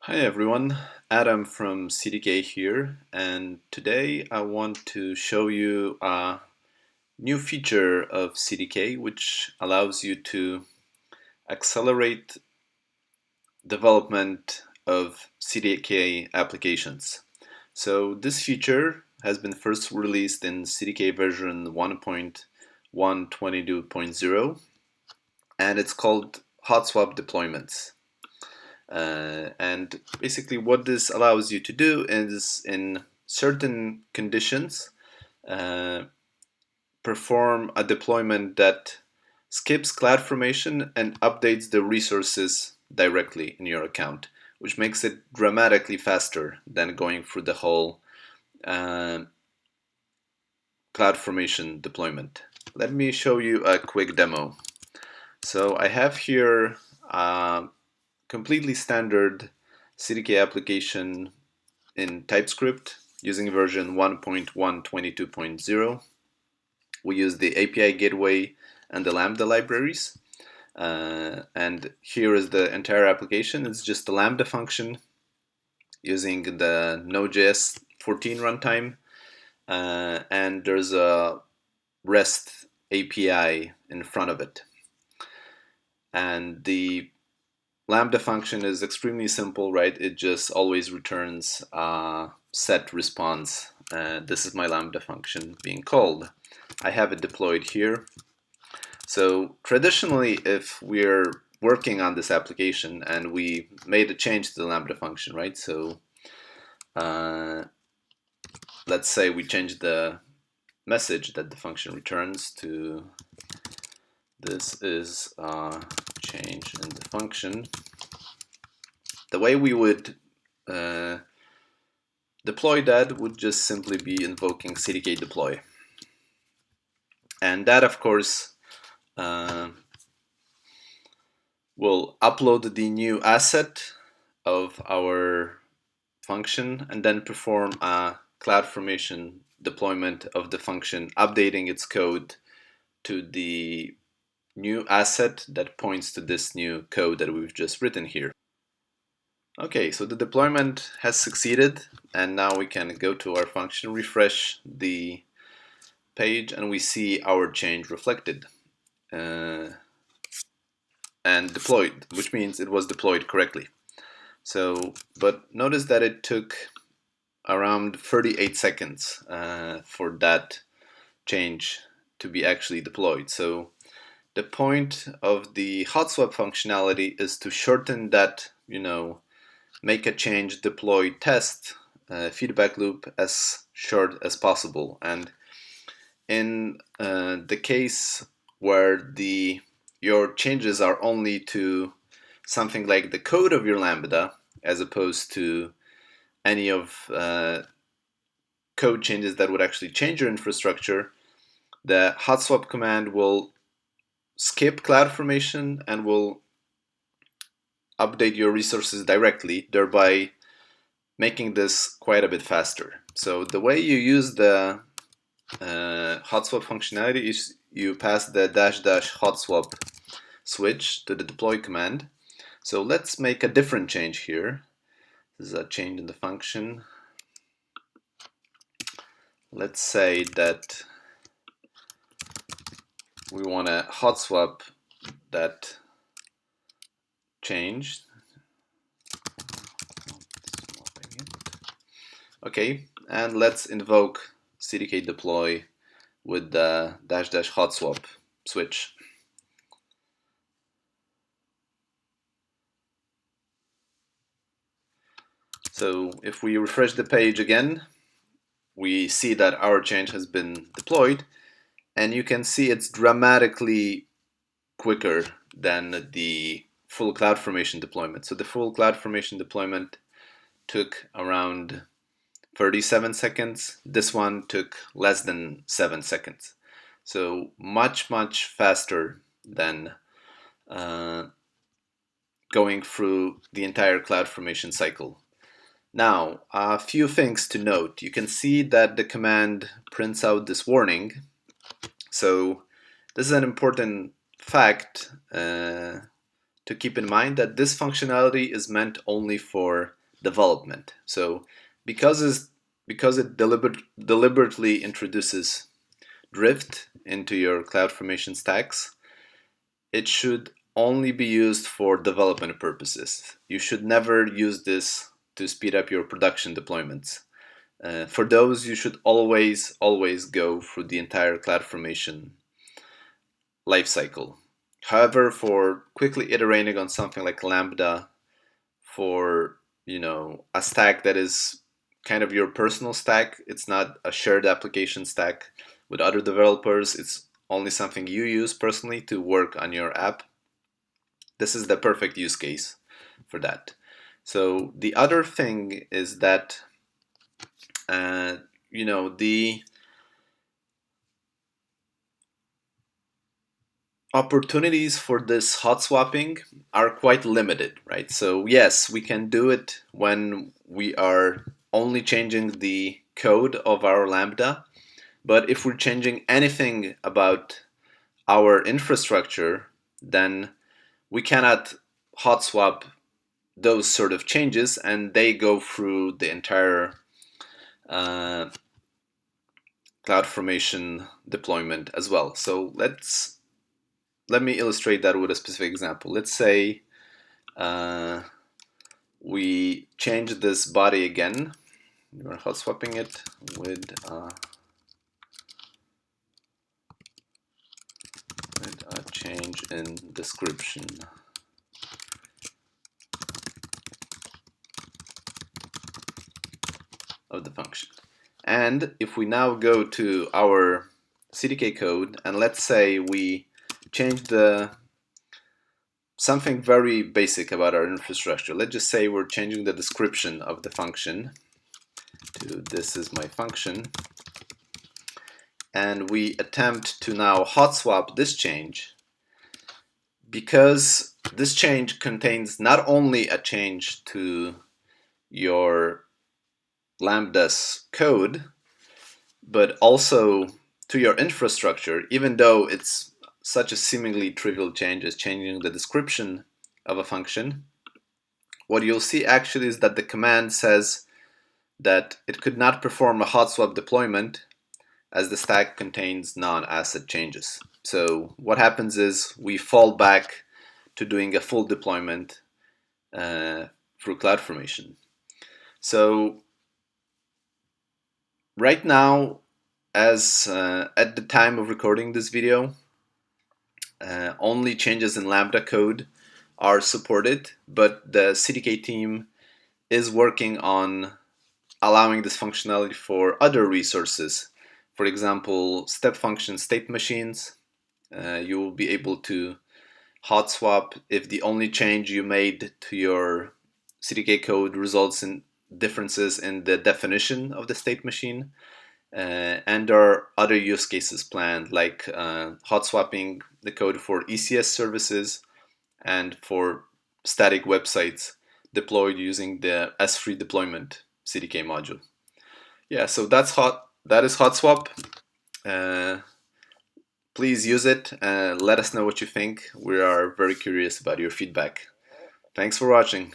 Hi everyone, Adam from Cdk here, and today I want to show you a new feature of Cdk which allows you to accelerate development of Cdk applications. So this feature has been first released in Cdk version 1.122.0 and it's called hotswap deployments. And basically what this allows you to do is in certain conditions perform a deployment that skips CloudFormation and updates the resources directly in your account, which makes it dramatically faster than going through the whole CloudFormation deployment. Let me show you a quick demo. So I have here a completely standard Cdk application in TypeScript using version 1.122.0. We use the API gateway and the Lambda libraries. And here is the entire application. It's just a Lambda function using the Node.js 14 runtime. And there's a REST API in front of it. And the Lambda function is extremely simple, right? It just always returns a set response. This is my Lambda function being called. I have it deployed here. So traditionally, if we're working on this application and we made a change to the Lambda function, right? So let's say we change the message that the function returns to this is a change in the function. The way we would deploy that would just simply be invoking Cdk Deploy. And that, of course, will upload the new asset of our function and then perform a CloudFormation deployment of the function, updating its code to the new asset that points to this new code that we've just written here. Okay, so the deployment has succeeded, and now we can go to our function, refresh the page, and we see our change reflected and deployed, which means it was deployed correctly. So, but notice that it took around 38 seconds for that change to be actually deployed. So the point of the hotswap functionality is to shorten that, make a change, deploy, test feedback loop as short as possible. And in the case where your changes are only to something like the code of your Lambda, as opposed to any of code changes that would actually change your infrastructure, the hotswap command will skip CloudFormation and will update your resources directly, thereby making this quite a bit faster. So the way you use the hotswap functionality is you pass the -- hotswap switch to the deploy command. So let's make a different change here. This is a change in the function. Let's say that we want to hotswap that change. Okay, and let's invoke Cdk Deploy with the -- hotswap switch. So if we refresh the page again, we see that our change has been deployed, and you can see it's dramatically quicker than the full CloudFormation deployment. So the full CloudFormation deployment took around 37 seconds. This one took less than 7 seconds. So much, much faster than going through the entire CloudFormation cycle. Now, a few things to note. You can see that the command prints out this warning. So this is an important fact to keep in mind that this functionality is meant only for development. So because it deliberately introduces drift into your CloudFormation stacks, it should only be used for development purposes. You should never use this to speed up your production deployments. For those, you should always go through the entire CloudFormation lifecycle. However, for quickly iterating on something like Lambda, for a stack that is kind of your personal stack, it's not a shared application stack with other developers, it's only something you use personally to work on your app. This is the perfect use case for that. So the other thing is that the opportunities for this hot swapping are quite limited, right? So yes, we can do it when we are only changing the code of our Lambda, but if we're changing anything about our infrastructure, then we cannot hot swap those sort of changes, and they go through the entire CloudFormation deployment as well. So let me illustrate that with a specific example. Let's say we change this body again. We're hot swapping it with a change in description. Of the function. And if we now go to our CDK code and let's say we change something very basic about our infrastructure. Let's just say we're changing the description of the function to this is my function, and we attempt to now hot swap this change. Because this change contains not only a change to your Lambda's code, but also to your infrastructure, even though it's such a seemingly trivial change as changing the description of a function, what you'll see actually is that the command says that it could not perform a hot swap deployment as the stack contains non-asset changes. So what happens is we fall back to doing a full deployment through CloudFormation. So right now, as at the time of recording this video, only changes in Lambda code are supported, but the CDK team is working on allowing this functionality for other resources. For example, step function state machines. You will be able to hot swap if the only change you made to your CDK code results in differences in the definition of the state machine. And there are other use cases planned, like hot swapping the code for ECS services and for static websites deployed using the S3 deployment CDK module. Yeah, so that is hot swap. Please use it and let us know what you think. We are very curious about your feedback. Thanks for watching.